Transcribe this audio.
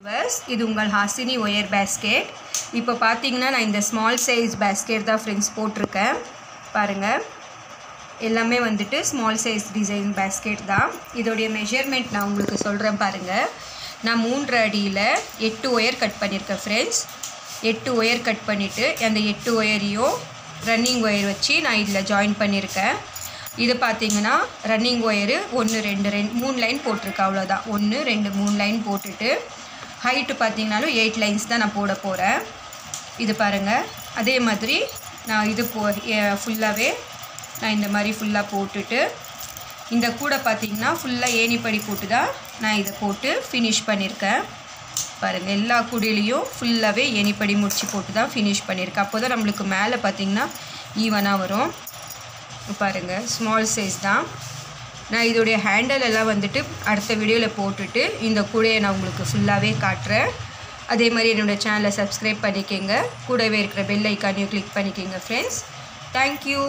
Bus இது உங்கள் Hasini wire basket. இப்போ பார்த்தீங்கன்னா நான் இந்த ஸ்மால் சைஸ் பேஸ்கெட் தான் ஃப்ரெண்ட்ஸ் போட்டிருக்கேன். பாருங்கள், எல்லாமே வந்துட்டு ஸ்மால் சைஸ் டிசைன் பேஸ்கெட் தான். இதோடைய மெஷர்மெண்ட் நான் உங்களுக்கு சொல்கிறேன் பாருங்கள். நான் 3 அடியில் 8 ஒயர் கட் பண்ணியிருக்கேன் ஃப்ரெண்ட்ஸ். 8 ஒயர் கட் பண்ணிவிட்டு அந்த 8 ஒயரையும் ரன்னிங் ஒயர் வச்சு நான் இதில் ஜாயின் பண்ணியிருக்கேன். இது பார்த்தீங்கன்னா ரன்னிங் ஒயரு 1 2 3 லைன் போட்டிருக்கேன், அவ்வளோதான். 1 2 3 லைன் போட்டுட்டு ஹைட்டு பார்த்தீங்கன்னாலும் 8 லைன்ஸ் தான் நான் போட போகிறேன். இது பாருங்கள், அதே மாதிரி நான் இது ஃபுல்லாகவே நான் இந்த மாதிரி ஃபுல்லாக போட்டுட்டு இந்த கூடை பார்த்திங்கன்னா ஃபுல்லாக ஏணிப்படி போட்டு தான் நான் இதை போட்டு ஃபினிஷ் பண்ணியிருக்கேன். பாருங்கள், எல்லா கூடையிலையும் ஃபுல்லாகவே ஏணிப்படி முடிச்சு போட்டு தான் ஃபினிஷ் பண்ணியிருக்கேன். அப்போ தான் நம்மளுக்கு மேலே பார்த்திங்கன்னா ஈவனாக வரும். பாருங்கள், ஸ்மால் சைஸ் தான். நான் இதோடைய ஹேண்டில் எல்லாம் வந்துட்டு அடுத்த வீடியோவில் போட்டுட்டு இந்த கூடையை நான் உங்களுக்கு ஃபுல்லாகவே காட்டுறேன். அதே மாதிரி என்னோடய சேனலை சப்ஸ்கிரைப் பண்ணிக்கோங்க. கூடவே இருக்கிற பெல் ஐக்கானையும் கிளிக் பண்ணிக்கோங்க ஃப்ரெண்ட்ஸ். தேங்க்யூ.